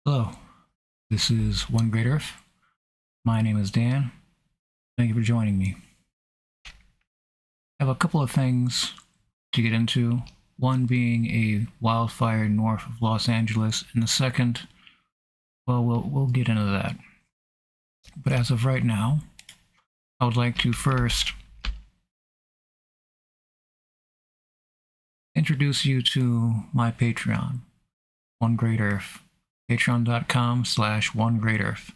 Hello, this is One Great Earth. My name is Dan. Thank you for joining me. I have a couple of things to get into. One being a wildfire north of Los Angeles, and the second, well, we'll get into that. But as of right now, I would like to first introduce you to my Patreon, One Great Earth. Patreon.com/OneGreatEarth.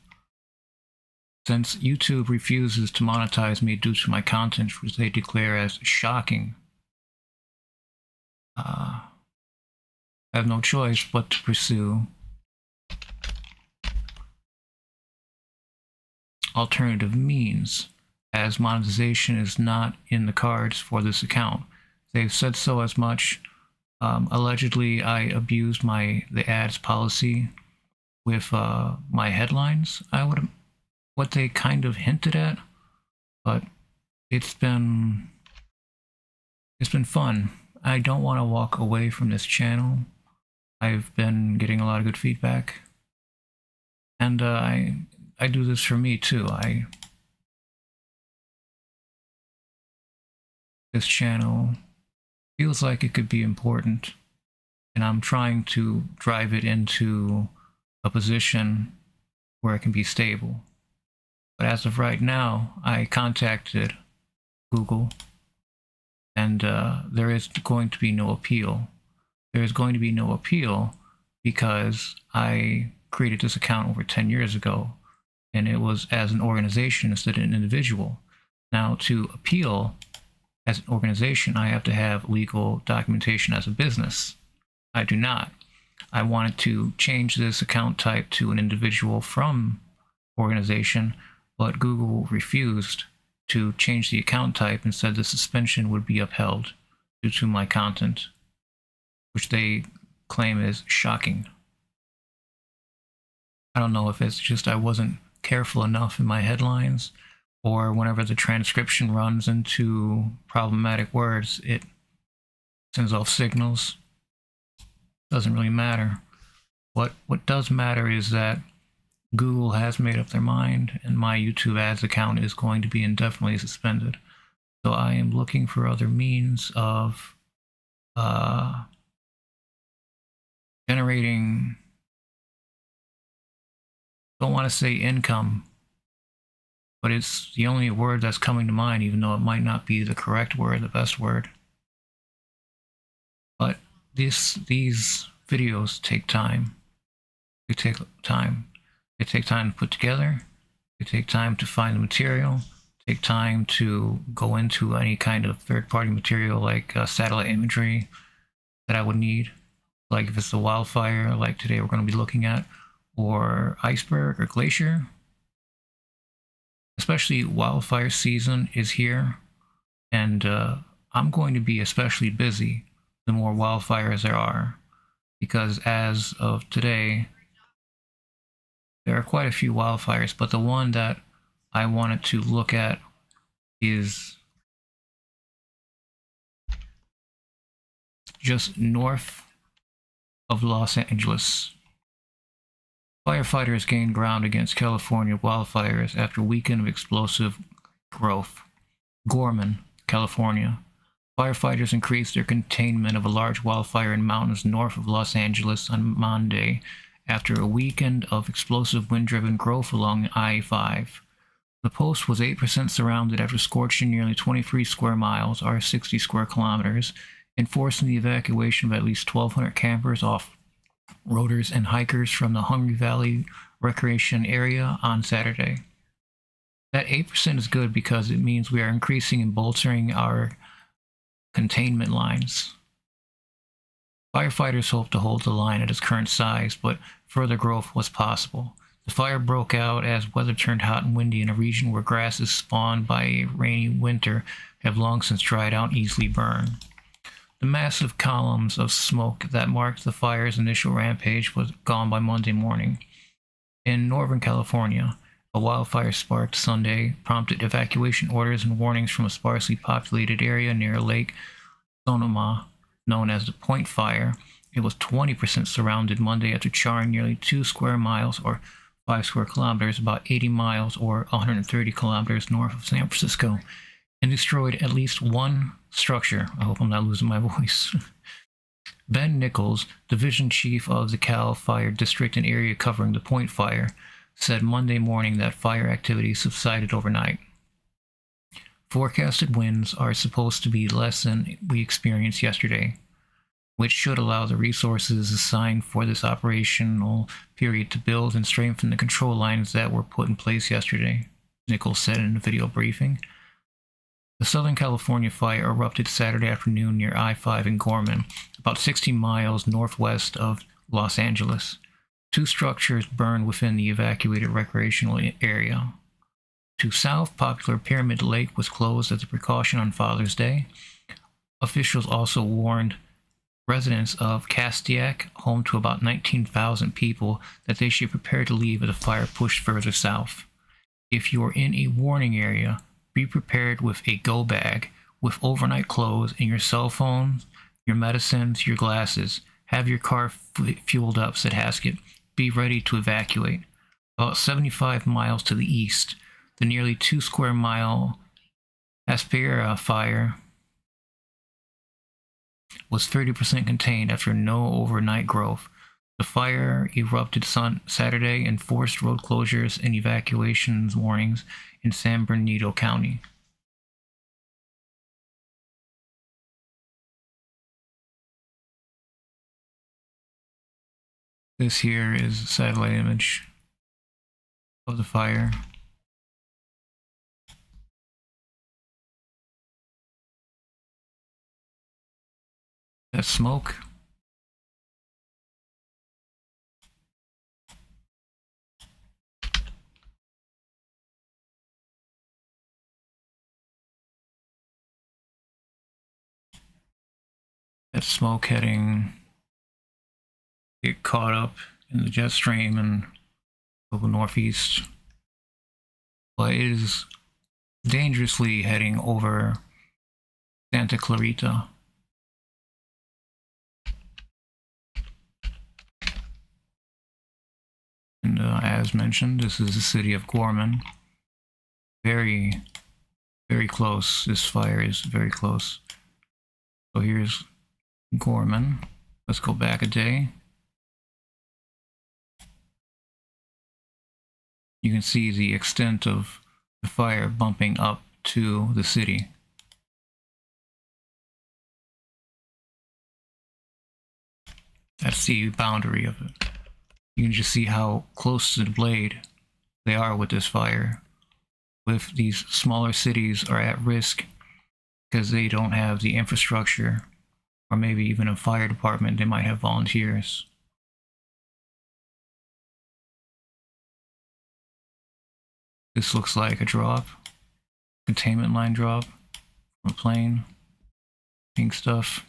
Since YouTube refuses to monetize me due to my content, which they declare as shocking, I have no choice but to pursue alternative means, as monetization is not in the cards for this account. They've said so as much. Allegedly, I abused the ads policy with my headlines. What they kind of hinted at, but it's been fun. I don't want to walk away from this channel. I've been getting a lot of good feedback, and I do this for me too. This channel feels like it could be important, and I'm trying to drive it into a position where it can be stable. But as of right now, I contacted Google, and there is going to be no appeal. There is going to be no appeal because I created this account over 10 years ago, and it was as an organization instead of an individual. Now, to appeal as an organization, I have to have legal documentation as a business. I do not. I wanted to change this account type to an individual from organization, but Google refused to change the account type and said the suspension would be upheld due to my content, which they claim is shocking. I don't know if it's just I wasn't careful enough in my headlines, or whenever the transcription runs into problematic words, it sends off signals. Doesn't really matter. What does matter is that Google has made up their mind, and my YouTube ads account is going to be indefinitely suspended. So I am looking for other means of generating, don't want to say income, but it's the only word that's coming to mind, even though it might not be the correct word, the best word. But these videos take time. They take time. They take time to put together. They take time to find the material. Take time to go into any kind of third-party material like satellite imagery that I would need. Like if it's a wildfire, like today we're going to be looking at, or iceberg or glacier. Especially wildfire season is here, and I'm going to be especially busy the more wildfires there are, because as of today, there are quite a few wildfires, but the one that I wanted to look at is just north of Los Angeles. Firefighters gained ground against California wildfires after a weekend of explosive growth. Gorman, California. Firefighters increased their containment of a large wildfire in mountains north of Los Angeles on Monday after a weekend of explosive wind-driven growth along I-5. The post was 8% surrounded after scorching nearly 23 square miles, or 60 square kilometers, and forcing the evacuation of at least 1,200 campers, off-roaders, and hikers from the Hungry Valley Recreation Area on Saturday. That 8% is good because it means we are increasing and bolstering our containment lines. Firefighters hope to hold the line at its current size, but further growth was possible. The fire broke out as weather turned hot and windy in a region where grasses spawned by a rainy winter have long since dried out and easily burn. The massive columns of smoke that marked the fire's initial rampage was gone by Monday morning. In Northern California, a wildfire sparked Sunday prompted evacuation orders and warnings from a sparsely populated area near Lake Sonoma, known as the Point Fire, It was 20% surrounded Monday after charring nearly 2 square miles or 5 square kilometers, about 80 miles or 130 kilometers north of San Francisco, and destroyed at least one structure. I hope I'm not losing my voice. Ben Nichols, division chief of the Cal Fire District and area covering the Point Fire, said Monday morning that fire activity subsided overnight. Forecasted winds are supposed to be less than we experienced yesterday, which should allow the resources assigned for this operational period to build and strengthen the control lines that were put in place yesterday, Nichols said in a video briefing. The Southern California fire erupted Saturday afternoon near I-5 in Gorman, about 60 miles northwest of Los Angeles. 2 structures burned within the evacuated recreational area. To south, popular Pyramid Lake was closed as a precaution on Father's Day. Officials also warned residents of Castiac, home to about 19,000 people, that they should prepare to leave as the fire pushed further south. If you are in a warning area, be prepared with a go bag with overnight clothes and your cell phones, your medicines, your glasses. Have your car fueled up, said Haskett. Be ready to evacuate. About 75 miles to the east, the nearly 2 square mile Aspera fire was 30% contained after no overnight growth. The fire erupted Saturday and forced road closures and evacuations warnings in San Bernardino County. This here is a satellite image of the fire. That smoke. That smoke heading get caught up in the jet stream and go northeast. But it is dangerously heading over Santa Clarita. And as mentioned, this is the city of Gorman. Very, very close. This fire is very close. So here's Gorman. Let's go back a day. You can see the extent of the fire bumping up to the city. That's the boundary of it. You can just see how close to the blade they are with this fire. With these smaller cities are at risk because they don't have the infrastructure, or maybe even a fire department. They might have volunteers. This looks like a drop, containment line drop from a plane, pink stuff.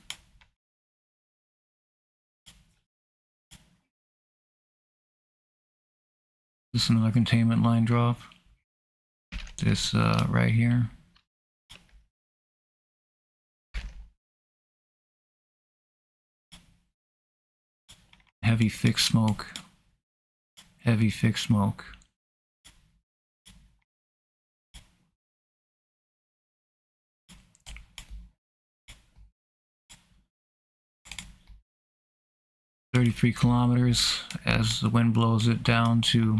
This is another containment line drop. This right here. Heavy thick smoke. Heavy thick smoke. "33 kilometers as the wind blows it down to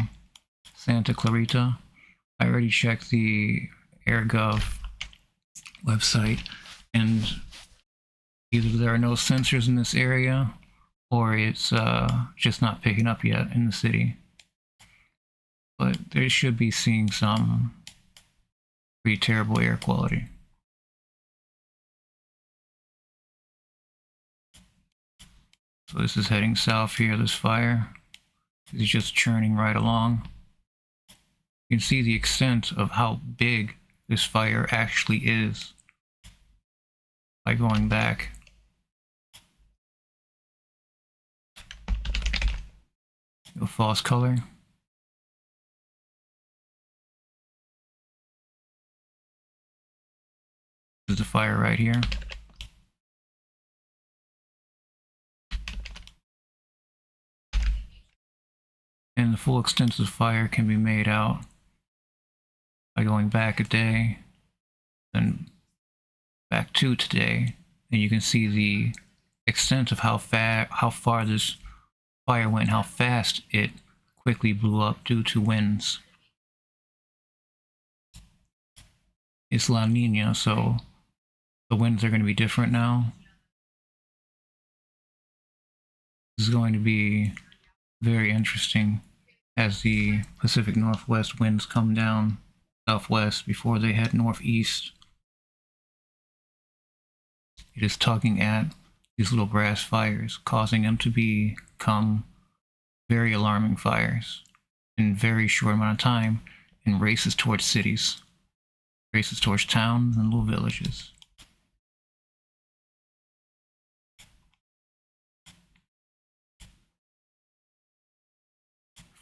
Santa Clarita." I already checked the AirGov website, and either there are no sensors in this area, or it's just not picking up yet in the city. But they should be seeing some pretty terrible air quality. So this is heading south here, this fire. It's just churning right along. You can see the extent of how big this fire actually is by going back. A false color. This is the fire right here. And the full extent of the fire can be made out by going back a day, then back to today, and you can see the extent of how far this fire went, how fast it quickly blew up due to winds. It's La Nina, so the winds are going to be different now. This is going to be very interesting as the Pacific Northwest winds come down southwest before they head northeast. It is tugging at these little grass fires, causing them to become very alarming fires in a very short amount of time, and races towards cities, races towards towns and little villages.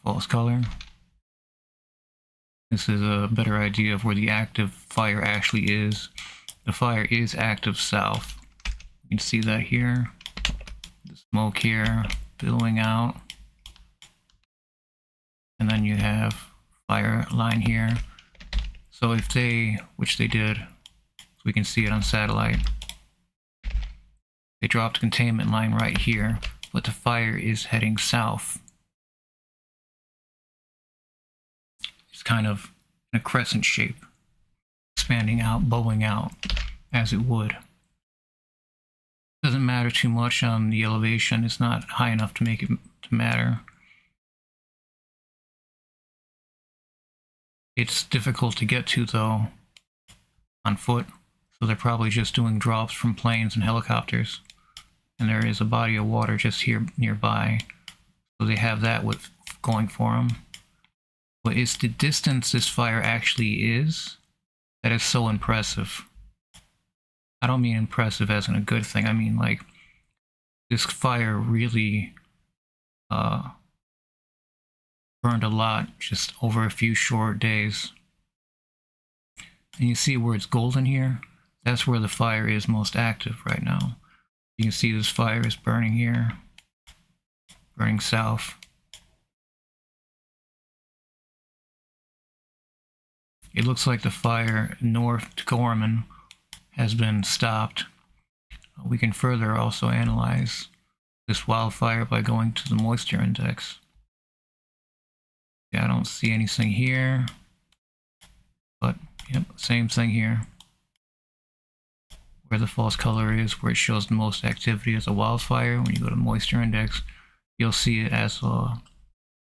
False color. This is a better idea of where the active fire actually is. The fire is active south. You can see that here. The smoke here billowing out. And then you have fire line here. So if they, which they did, so we can see it on satellite, they dropped a containment line right here, but the fire is heading south. It's kind of in a crescent shape, expanding out, bowing out, as it would. Doesn't matter too much on the elevation, it's not high enough to make it to matter. It's difficult to get to though, on foot, so they're probably just doing drops from planes and helicopters. And there is a body of water just here nearby, so they have that with going for them. But it's the distance this fire actually is that is so impressive. I don't mean impressive as in a good thing, I mean like this fire really burned a lot just over a few short days. And you see where it's golden here? That's where the fire is most active right now. You can see this fire is burning here, burning south. It looks like the fire north to Gorman has been stopped. We can further also analyze this wildfire by going to the moisture index. Yeah, I don't see anything here, but yep, same thing here. Where the false color is, where it shows the most activity as a wildfire, when you go to moisture index, you'll see it as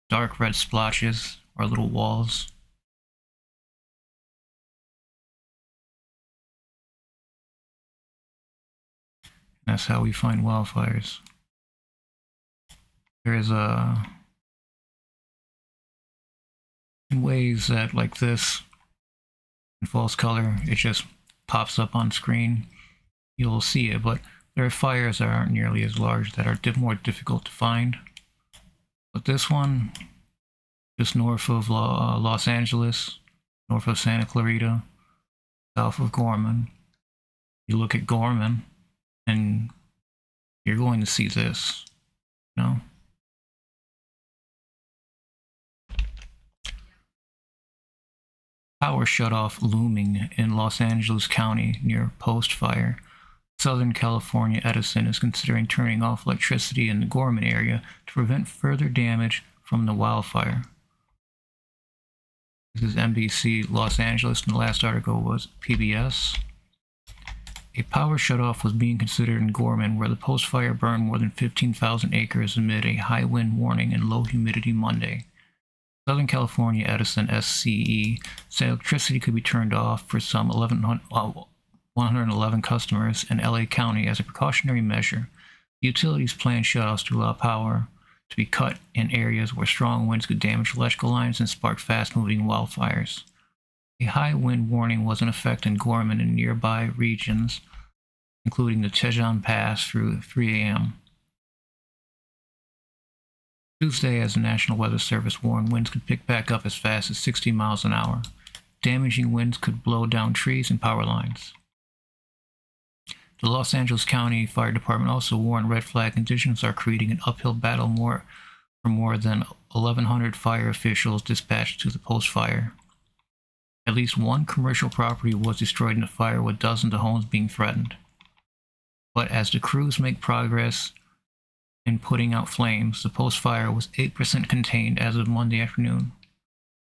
dark red splotches or little walls. That's how we find wildfires. There is in ways that, like this, in false color, it just pops up on screen. You'll see it, but there are fires that aren't nearly as large, that are more difficult to find. But this one, just north of Los Angeles, north of Santa Clarita, south of Gorman, you look at Gorman, and you're going to see this, you know? Power shutoff looming in Los Angeles County near post-fire. Southern California Edison is considering turning off electricity in the Gorman area to prevent further damage from the wildfire. This is NBC Los Angeles, and the last article was PBS. A power shutoff was being considered in Gorman, where the post-fire burned more than 15,000 acres amid a high wind warning and low humidity Monday. Southern California Edison SCE said electricity could be turned off for some 111 customers in LA County as a precautionary measure. The utilities planned shutoffs to allow power to be cut in areas where strong winds could damage electrical lines and spark fast-moving wildfires. A high wind warning was in effect in Gorman and nearby regions, including the Tejon Pass through 3 a.m. Tuesday, as the National Weather Service warned, winds could pick back up as fast as 60 miles an hour. Damaging winds could blow down trees and power lines. The Los Angeles County Fire Department also warned red flag conditions are creating an uphill battle more for more than 1,100 fire officials dispatched to the post-fire. At least one commercial property was destroyed in the fire, with dozens of homes being threatened. But as the crews make progress in putting out flames, the post-fire was 8% contained as of Monday afternoon.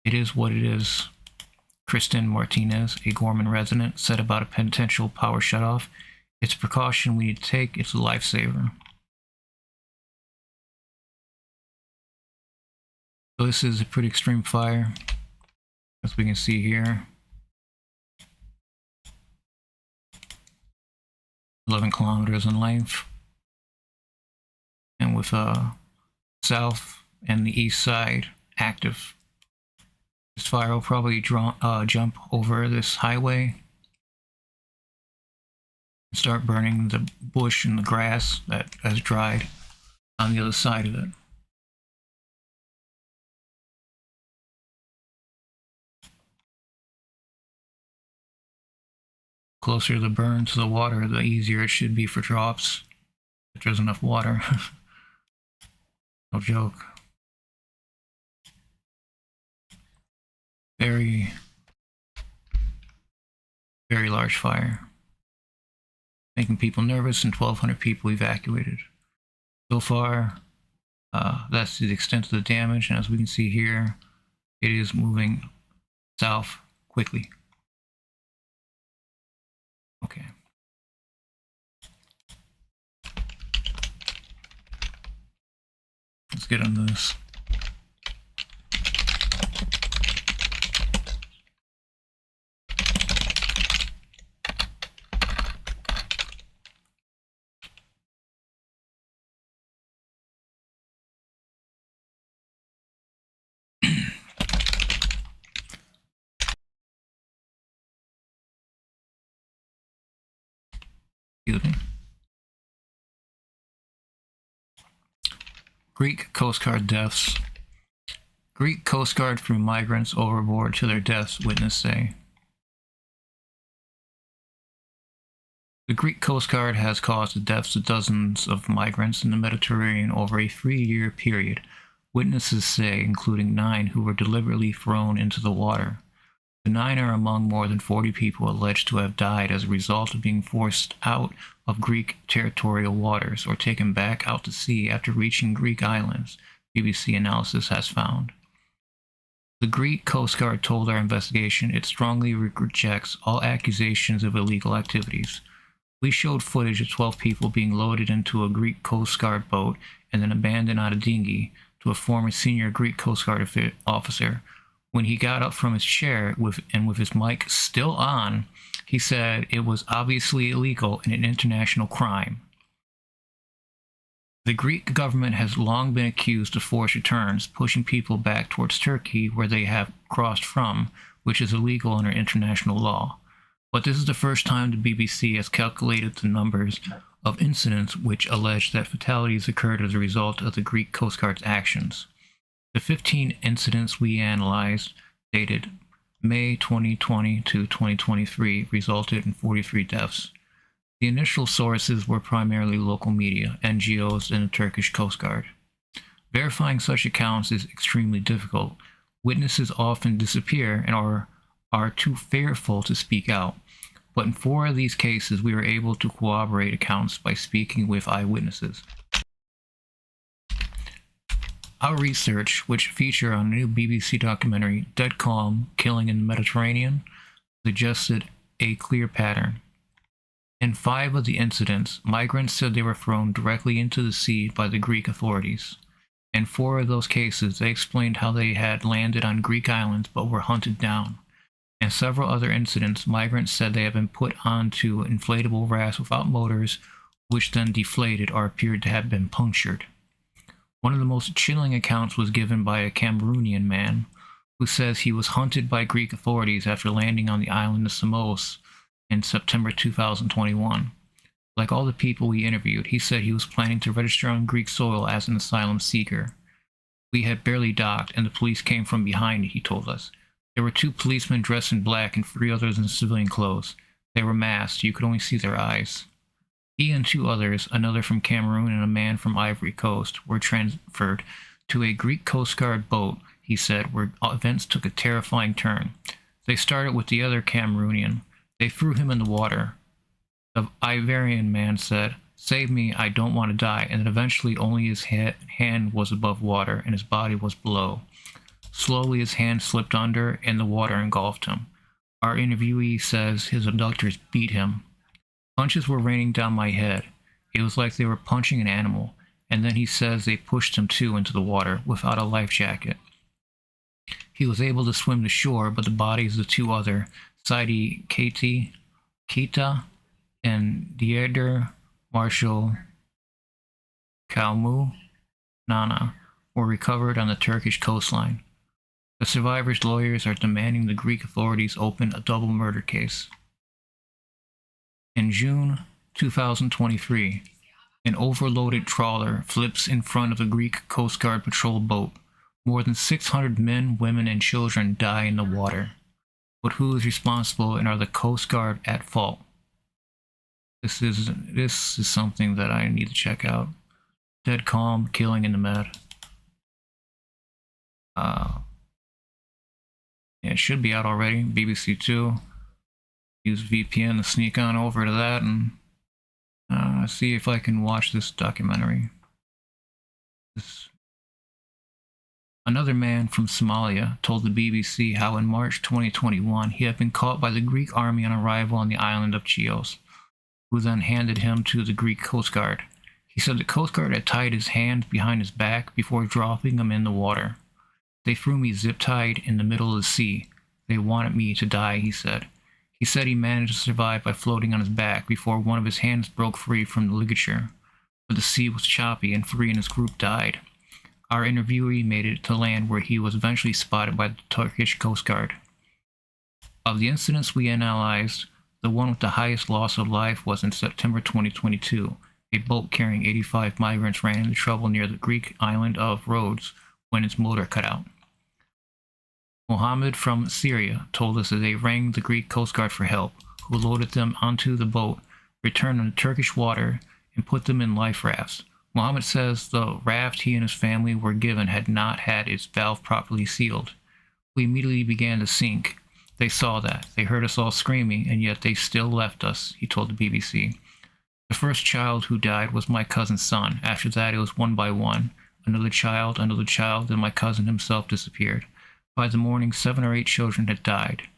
It is what it is, Kristen Martinez, a Gorman resident, said about a potential power shutoff. It's a precaution we need to take. It's a lifesaver. So this is a pretty extreme fire, as we can see here. 11 kilometers in length. And with south and the east side active. This fire will probably jump over this highway and start burning the bush and the grass that has dried on the other side of it. Closer the burn to the water, the easier it should be for drops, if there's enough water. No joke. Very, very large fire, making people nervous, and 1,200 people evacuated. So far, that's the extent of the damage, and as we can see here, it is moving south quickly. Okay. Let's get on this. Excuse me. Greek Coast Guard deaths. Greek Coast Guard threw migrants overboard to their deaths, witnesses say. The Greek Coast Guard has caused the deaths of dozens of migrants in the Mediterranean over a 3-year period, witnesses say, including 9 who were deliberately thrown into the water. The 9 are among more than 40 people alleged to have died as a result of being forced out of Greek territorial waters or taken back out to sea after reaching Greek islands, BBC analysis has found. The Greek Coast Guard told our investigation it strongly rejects all accusations of illegal activities. We showed footage of 12 people being loaded into a Greek Coast Guard boat and then abandoned on a dinghy to a former senior Greek Coast Guard officer. When he got up from his chair with his mic still on, he said it was obviously illegal and an international crime. The Greek government has long been accused of forced returns, pushing people back towards Turkey, where they have crossed from, which is illegal under international law. But this is the first time the BBC has calculated the numbers of incidents which allege that fatalities occurred as a result of the Greek Coast Guard's actions. The 15 incidents we analyzed, dated May 2020 to 2023, resulted in 43 deaths. The initial sources were primarily local media, NGOs, and the Turkish Coast Guard. Verifying such accounts is extremely difficult. Witnesses often disappear and are too fearful to speak out. But in 4 of these cases, we were able to corroborate accounts by speaking with eyewitnesses. Our research, which featured on the new BBC documentary Dead Calm, Killing in the Mediterranean, suggested a clear pattern. In 5 of the incidents, migrants said they were thrown directly into the sea by the Greek authorities. In 4 of those cases, they explained how they had landed on Greek islands but were hunted down. In several other incidents, migrants said they had been put onto inflatable rafts without motors, which then deflated or appeared to have been punctured. One of the most chilling accounts was given by a Cameroonian man who says he was hunted by Greek authorities after landing on the island of Samos in September 2021. Like all the people we interviewed, he said he was planning to register on Greek soil as an asylum seeker. We had barely docked, and the police came from behind, he told us. There were 2 policemen dressed in black and 3 others in civilian clothes. They were masked, you could only see their eyes. He and 2 others, another from Cameroon and a man from Ivory Coast, were transferred to a Greek Coast Guard boat, he said, where events took a terrifying turn. They started with the other Cameroonian. They threw him in the water. The Ivorian man said, "Save me, I don't want to die," and then eventually only his hand was above water and his body was below. Slowly his hand slipped under and the water engulfed him. Our interviewee says his abductors beat him. Punches were raining down my head. It was like they were punching an animal, and then he says they pushed him too into the water without a life jacket. He was able to swim to shore, but the bodies of the two other, Saidi Keita and Dieter Marshall Kalmu Nana, were recovered on the Turkish coastline. The survivors' lawyers are demanding the Greek authorities open a double murder case. In June 2023, an overloaded trawler flips in front of a Greek Coast Guard patrol boat. More than 600 men, women, and children die in the water. But who is responsible, and are the Coast Guard at fault? This is something that I need to check out. Dead calm, killing in the Med. Yeah, it should be out already. BBC 2. Use VPN to sneak on over to that and see if I can watch this documentary. Another man from Somalia told the BBC how in March 2021 he had been caught by the Greek army on arrival on the island of Chios, who then handed him to the Greek Coast Guard. He said the Coast Guard had tied his hands behind his back before dropping him in the water. "They threw me zip-tied in the middle of the sea. They wanted me to die," he said. He said he managed to survive by floating on his back before one of his hands broke free from the ligature, but the sea was choppy and 3 in his group died. Our interviewee made it to land where he was eventually spotted by the Turkish Coast Guard. Of the incidents we analyzed, the one with the highest loss of life was in September 2022. A boat carrying 85 migrants ran into trouble near the Greek island of Rhodes when its motor cut out. Mohammed from Syria told us that they rang the Greek Coast Guard for help, who loaded them onto the boat, returned them to Turkish water, and put them in life rafts. Mohammed says the raft he and his family were given had not had its valve properly sealed. "We immediately began to sink. They saw that. They heard us all screaming, and yet they still left us," he told the BBC. "The first child who died was my cousin's son. After that, it was one by one. Another child, then my cousin himself disappeared. By the morning, 7 or 8 children had died.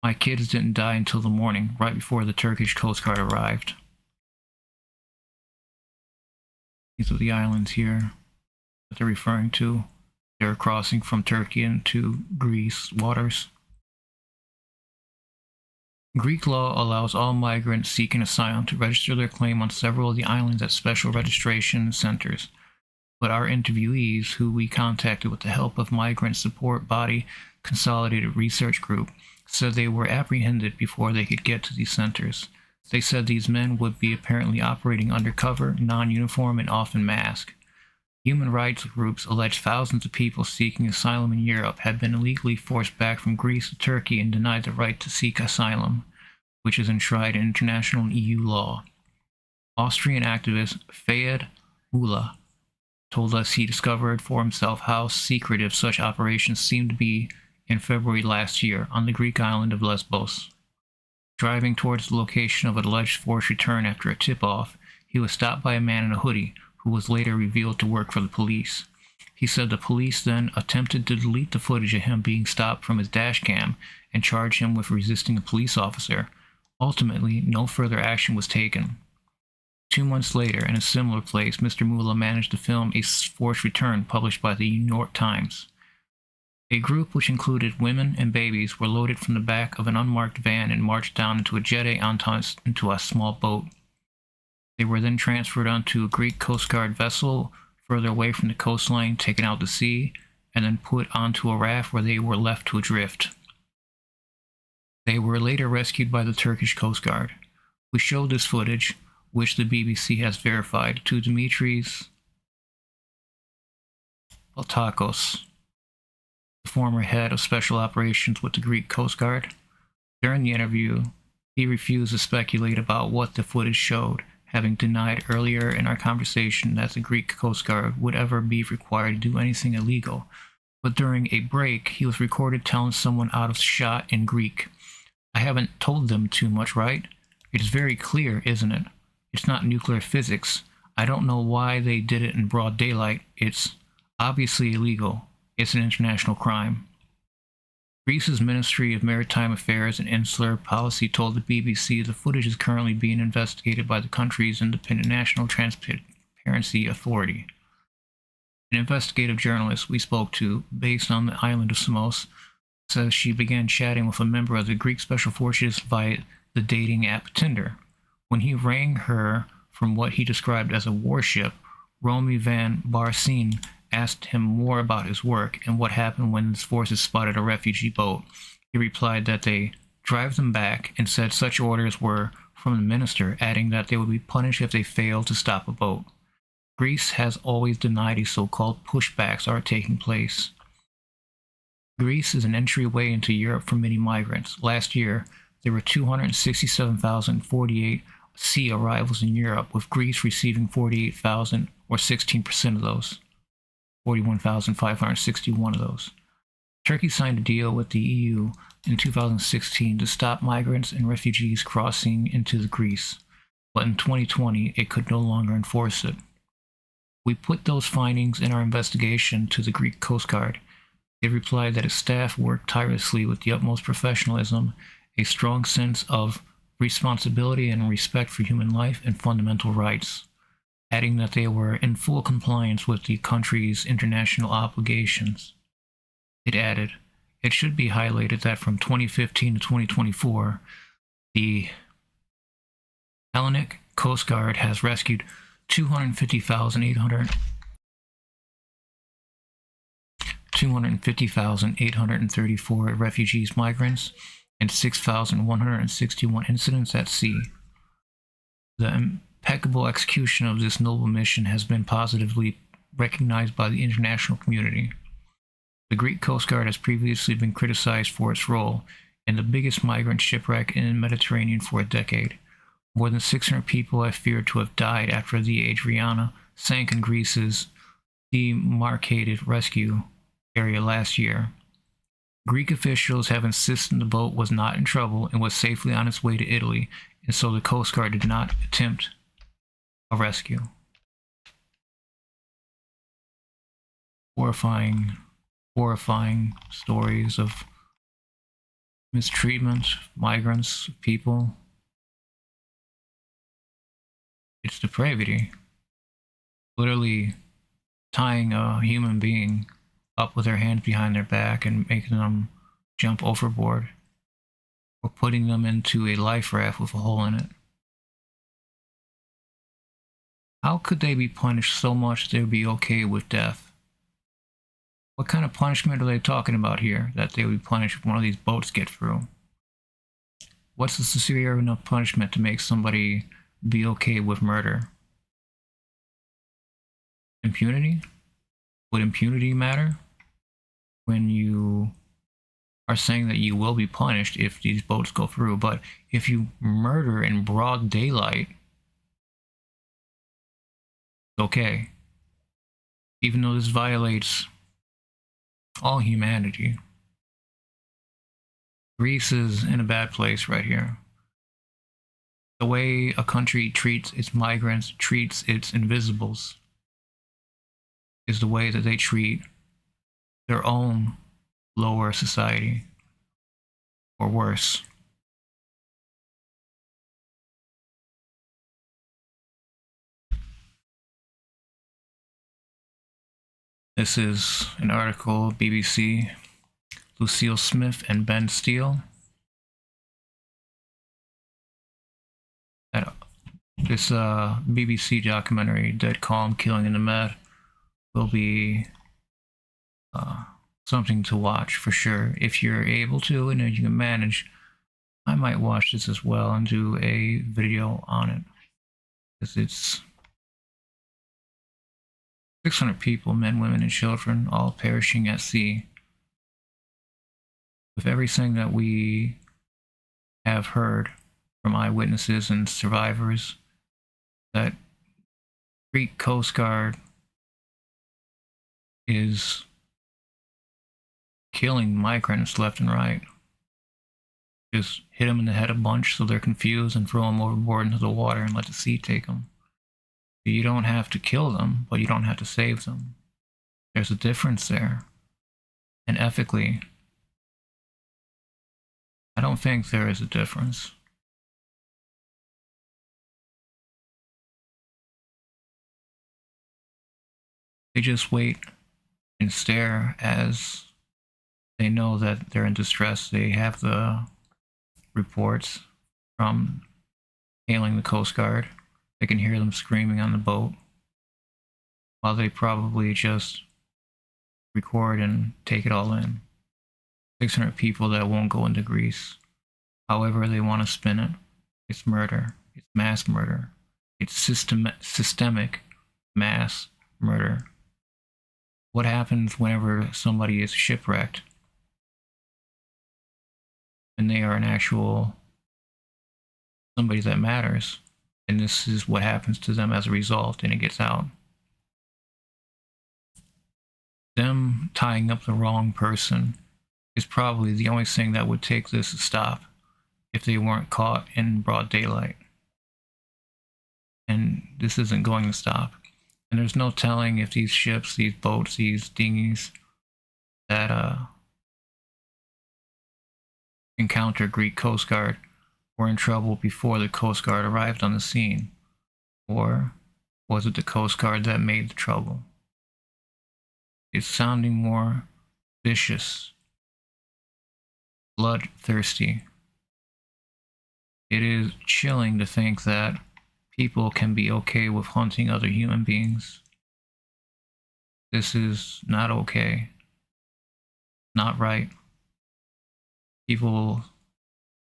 My kids didn't die until the morning, right before the Turkish Coast Guard arrived." These are the islands here that they're referring to. They're crossing from Turkey into Greece waters. Greek law allows all migrants seeking asylum to register their claim on several of the islands at special registration centers. But our interviewees, who we contacted with the help of Migrant Support Body Consolidated Research Group, said they were apprehended before they could get to these centers. They said these men would be apparently operating undercover, non-uniform, and often masked. Human rights groups allege thousands of people seeking asylum in Europe had been illegally forced back from Greece to Turkey and denied the right to seek asylum, which is enshrined in international and EU law. Austrian activist Fayed Ula told us he discovered for himself how secretive such operations seemed to be in February last year on the Greek island of Lesbos. Driving towards the location of an alleged forced return after a tip-off, he was stopped by a man in a hoodie, who was later revealed to work for the police. He said the police then attempted to delete the footage of him being stopped from his dash cam and charged him with resisting a police officer. Ultimately, no further action was taken. 2 months later, in a similar place, Mr. Mula managed to film a forced return published by the New York Times. A group which included women and babies were loaded from the back of an unmarked van and marched down into a jetty into a small boat. They were then transferred onto a Greek Coast Guard vessel further away from the coastline, taken out to sea, and then put onto a raft where they were left to adrift. They were later rescued by the Turkish Coast Guard. We showed this footage, which the BBC has verified, to Dimitris Baltakos, the former head of special operations with the Greek Coast Guard. During the interview, he refused to speculate about what the footage showed, having denied earlier in our conversation that the Greek Coast Guard would ever be required to do anything illegal. But during a break, he was recorded telling someone out of shot in Greek. I haven't told them too much, right? It's very clear, isn't it? It's not nuclear physics. I don't know why they did it in broad daylight. It's obviously illegal. It's an international crime. Greece's Ministry of Maritime Affairs and Insular Policy told the BBC the footage is currently being investigated by the country's independent National Transparency Authority. An investigative journalist we spoke to, based on the island of Samos, says she began chatting with a member of the Greek Special Forces via the dating app Tinder. When he rang her from what he described as a warship, Romy van Barsine asked him more about his work and what happened when his forces spotted a refugee boat. He replied that they drive them back and said such orders were from the minister, adding that they would be punished if they failed to stop a boat. Greece has always denied these so-called pushbacks are taking place. Greece is an entryway into Europe for many migrants. Last year, there were 267,048 sea arrivals in Europe, with Greece receiving 48,000 or 16% of those. 41,561 of those. Turkey signed a deal with the EU in 2016 to stop migrants and refugees crossing into Greece, but in 2020 it could no longer enforce it. We put those findings in our investigation to the Greek Coast Guard. They replied that its staff worked tirelessly with the utmost professionalism, a strong sense of responsibility and respect for human life and fundamental rights, adding that they were in full compliance with the country's international obligations. It added, it should be highlighted that from 2015 to 2024, the Hellenic Coast Guard has rescued 250,834 refugees, migrants, and 6,161 incidents at sea. The impeccable execution of this noble mission has been positively recognized by the international community. The Greek Coast Guard has previously been criticized for its role in the biggest migrant shipwreck in the Mediterranean for a decade. More than 600 people are feared to have died after the Adriana sank in Greece's demarcated rescue area last year. Greek officials have insisted the boat was not in trouble and was safely on its way to Italy, and so the Coast Guard did not attempt a rescue. Horrifying stories of mistreatment, migrants, people. It's depravity. Literally tying a human being up with their hands behind their back and making them jump overboard, or putting them into a life raft with a hole in it. How could they be punished so much they would be okay with death? What kind of punishment are they talking about here that they would be punished if one of these boats get through? What's the severe enough punishment to make somebody be okay with murder? Impunity? Would impunity matter? When you are saying that you will be punished if these boats go through, but if you murder in broad daylight, okay. Even though this violates all humanity. Greece is in a bad place right here. The way a country treats its migrants, treats its invisibles, is the way that they treat their own lower society, or worse. This is an article, BBC, Lucille Smith and Ben Steele. This BBC documentary, Dead Calm, Killing in the Med, will be something to watch for sure. If you're able to and if you can manage, I might watch this as well and do a video on it. Because it's 600 people, men, women, and children, all perishing at sea. With everything that we have heard from eyewitnesses and survivors, that Greek Coast Guard is killing migrants left and right. Just hit them in the head a bunch so they're confused and throw them overboard into the water and let the sea take them. You don't have to kill them, but you don't have to save them. There's a difference there. And ethically, I don't think there is a difference. They just wait and stare as they know that they're in distress. They have the reports from hailing the Coast Guard. They can hear them screaming on the boat while they probably just record and take it all in. 600 people that won't go into Greece. However they want to spin it. It's murder. It's mass murder. It's systemic mass murder. What happens whenever somebody is shipwrecked and they are an actual somebody that matters? And this is what happens to them as a result, and it gets out. Them tying up the wrong person is probably the only thing that would take this to stop if they weren't caught in broad daylight. And this isn't going to stop. And there's no telling if these ships, these boats, these dinghies that encounter Greek Coast Guard were in trouble before the Coast Guard arrived on the scene. Or was it the Coast Guard that made the trouble? It's sounding more vicious, bloodthirsty. It is chilling to think that people can be okay with hunting other human beings. This is not okay. Not right. People,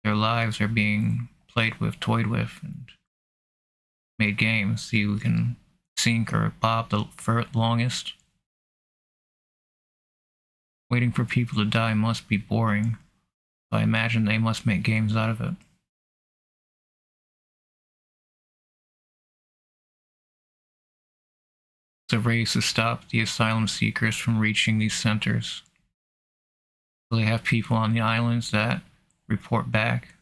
their lives are being played with, toyed with, and made games. See who can sink or bob the longest. Waiting for people to die must be boring. I imagine they must make games out of it. It's a race to stop the asylum seekers from reaching these centers. So they have people on the islands that report back.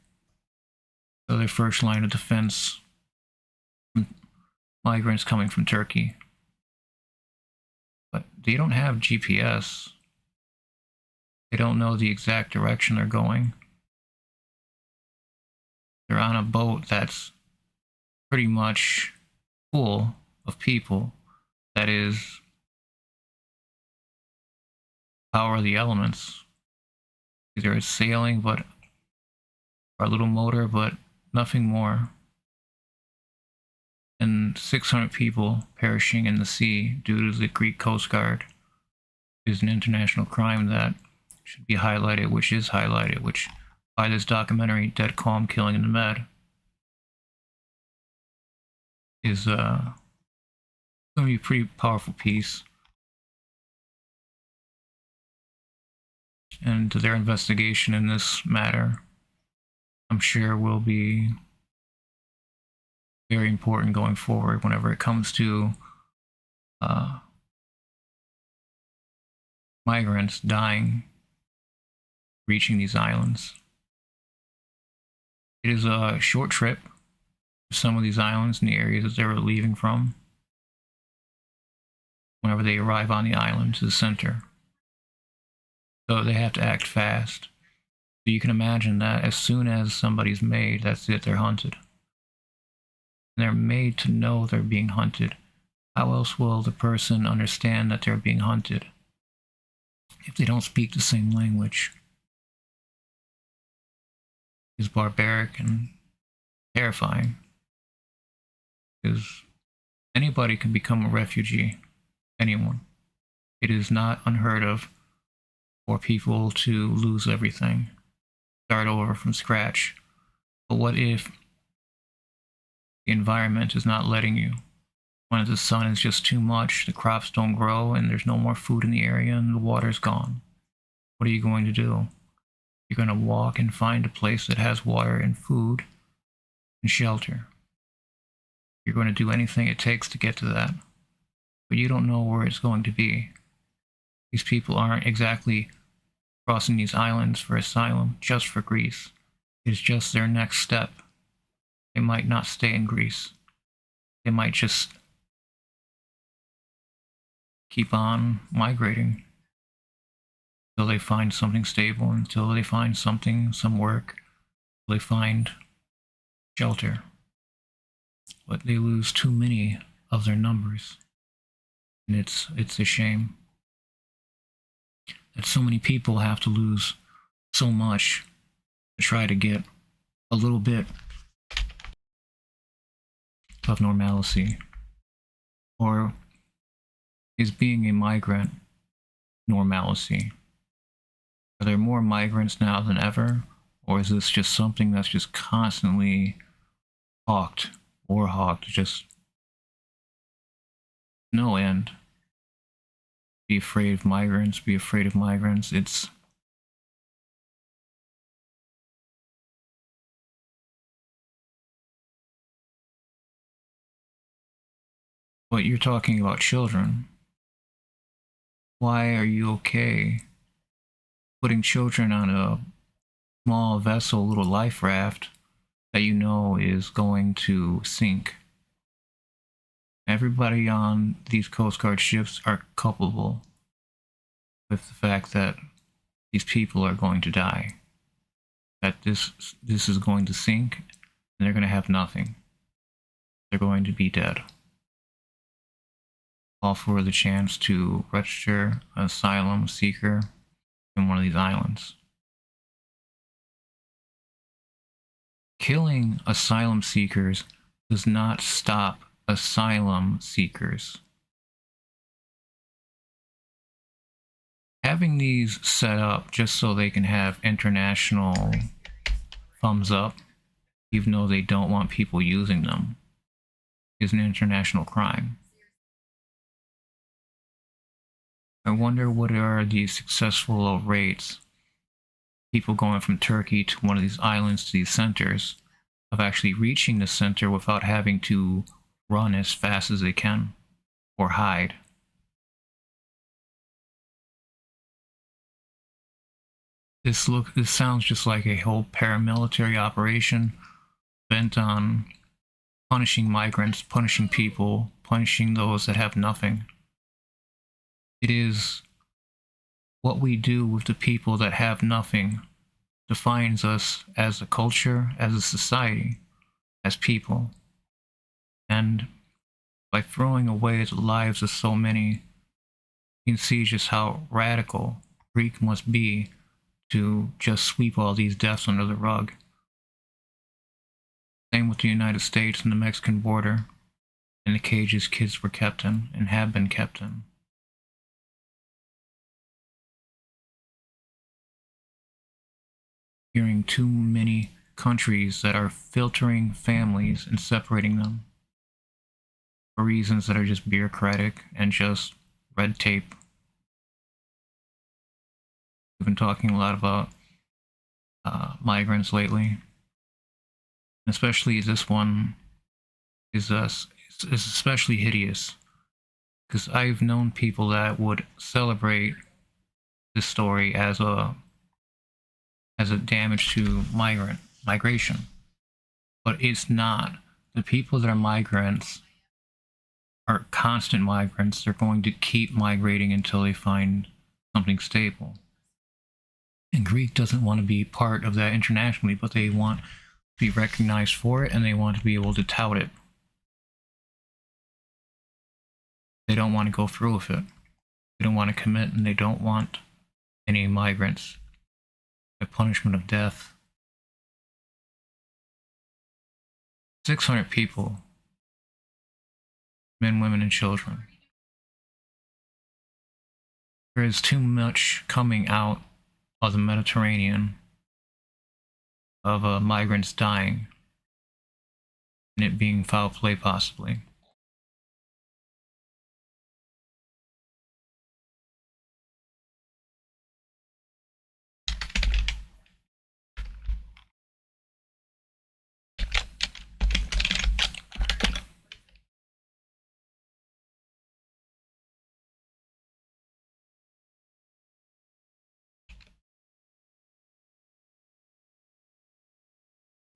So their first line of defense from migrants coming from Turkey. But they don't have GPS. They don't know the exact direction they're going. They're on a boat that's pretty much full of people. That is power of the elements. Either it's sailing, but or a little motor, but nothing more. And 600 people perishing in the sea due to the Greek Coast Guard is an international crime that should be highlighted, which is highlighted, which by this documentary, Dead Calm Killing in the Med, is going to be a pretty powerful piece. And their investigation in this matter, I'm sure, will be very important going forward whenever it comes to migrants dying reaching these islands. It is a short trip to some of these islands and the areas that they were leaving from whenever they arrive on the island to the center. So they have to act fast. So you can imagine that as soon as somebody's made, that's it, they're hunted. And they're made to know they're being hunted. How else will the person understand that they're being hunted if they don't speak the same language? It's barbaric and terrifying. Because anybody can become a refugee. Anyone. It is not unheard of for people to lose everything, start over from scratch. But what if the environment is not letting you? When the sun is just too much, the crops don't grow, and there's no more food in the area, and the water's gone. What are you going to do? You're going to walk and find a place that has water and food and shelter. You're going to do anything it takes to get to that. But you don't know where it's going to be. These people aren't exactly crossing these islands for asylum just for Greece. It's just their next step. They might not stay in Greece. They might just keep on migrating until they find something stable, until they find something, some work, until they find shelter. But they lose too many of their numbers. And it's a shame that so many people have to lose so much to try to get a little bit of normalcy. Or is being a migrant normalcy? Are there more migrants now than ever? Or is this just something that's just constantly hawked, just no end? Be afraid of migrants, be afraid of migrants. It's but you're talking about children. Why are you okay putting children on a small vessel, little life raft that you know is going to sink? Everybody on these Coast Guard ships are culpable with the fact that these people are going to die. That this is going to sink, and they're going to have nothing. They're going to be dead. All for the chance to register an asylum seeker in one of these islands. Killing asylum seekers does not stop asylum seekers. Having these set up just so they can have international thumbs up, even though they don't want people using them, is an international crime. I wonder what are the successful rates, people going from Turkey to one of these islands to these centers, of actually reaching the center without having to run as fast as they can or hide. This sounds just like a whole paramilitary operation bent on punishing migrants, punishing people, punishing those that have nothing. It is what we do with the people that have nothing defines us as a culture, as a society, as people. And by throwing away the lives of so many, you can see just how radical Greek must be to just sweep all these deaths under the rug. Same with the United States and the Mexican border, and the cages kids were kept in and have been kept in. Hearing too many countries that are filtering families and separating them for reasons that are just bureaucratic and just red tape. We've been talking a lot about migrants lately, especially this one is especially hideous because I've known people that would celebrate this story as a damage to migration, but it's not. The people that are migrants are constant migrants. They're going to keep migrating until they find something stable. And Greek doesn't want to be part of that internationally, but they want to be recognized for it, and they want to be able to tout it. They don't want to go through with it. They don't want to commit, and they don't want any migrants. The punishment of death. 600 people. Men, women, and children. There is too much coming out of the Mediterranean of migrants dying and it being foul play possibly.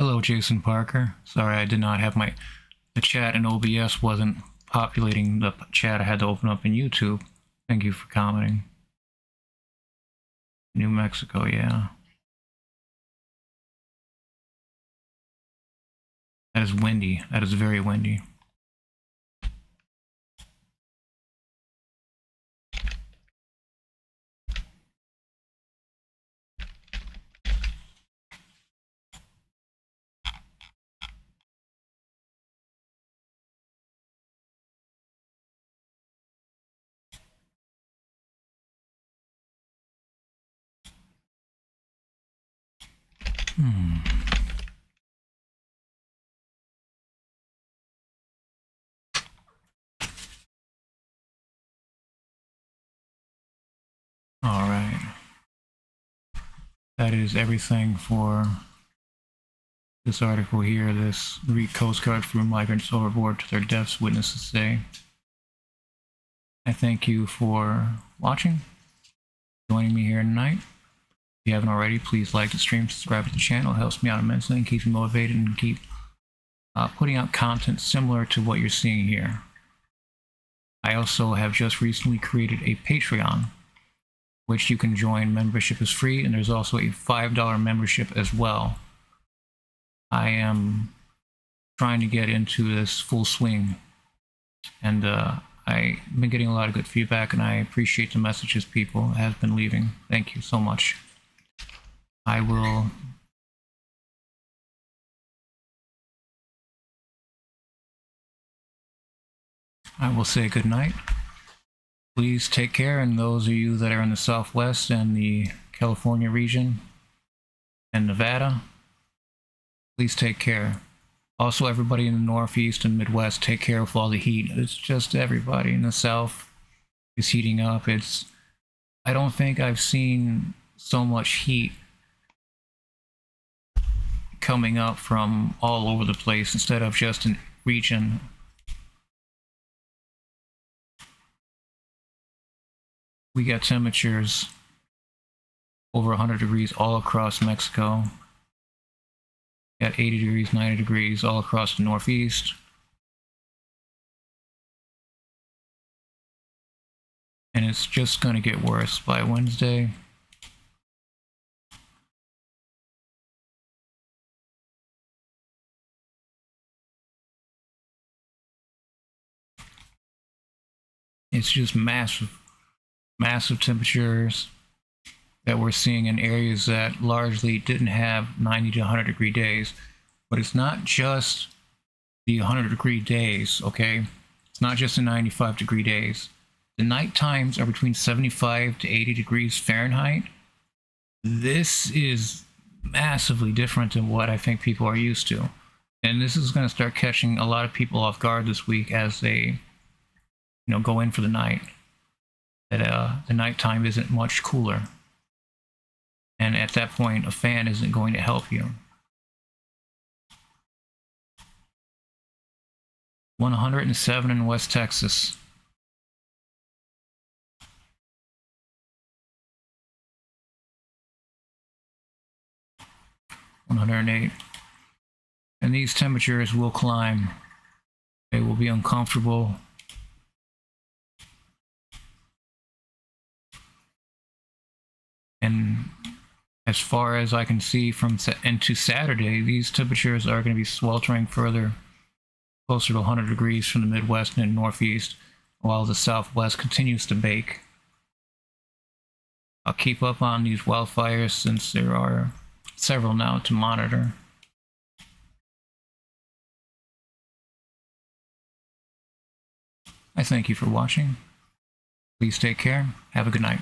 Hello, Jason Parker. Sorry, I did not have the chat in OBS wasn't populating the chat I had to open up in YouTube. Thank you for commenting. New Mexico, yeah. That is windy. That is very windy. All right. That is everything for this article here. This Greek Coast Guard threw migrants overboard to their deaths, witnesses say. I thank you for watching, joining me here tonight. If you haven't already, please like the stream, subscribe to the channel. It helps me out immensely and keeps me motivated and keep putting out content similar to what you're seeing here. I also have just recently created a Patreon, which you can join. Membership is free, and there's also a $5 membership as well. I am trying to get into this full swing, and I've been getting a lot of good feedback, and I appreciate the messages people have been leaving. Thank you so much. I will say good night. Please take care, and those of you that are in the Southwest and the California region and Nevada, please take care. Also, everybody in the Northeast and Midwest, take care of all the heat. It's just everybody in the South is heating up. I don't think I've seen so much heat coming up from all over the place instead of just in region. We got temperatures over 100 degrees all across Mexico. Got 80 degrees, 90 degrees all across the Northeast. And it's just going to get worse by Wednesday. It's just massive temperatures that we're seeing in areas that largely didn't have 90 to 100 degree days. But it's not just the 100 degree days, okay? It's not just the 95 degree days. The night times are between 75 to 80 degrees Fahrenheit. This is massively different than what I think people are used to. And this is going to start catching a lot of people off guard this week as they, go in for the night. That the nighttime isn't much cooler. And at that point, a fan isn't going to help you. 107 in West Texas. (108). And these temperatures will climb. They will be uncomfortable. And as far as I can see into Saturday, these temperatures are going to be sweltering further, closer to 100 degrees from the Midwest and Northeast, while the Southwest continues to bake. I'll keep up on these wildfires since there are several now to monitor. I thank you for watching. Please take care. Have a good night.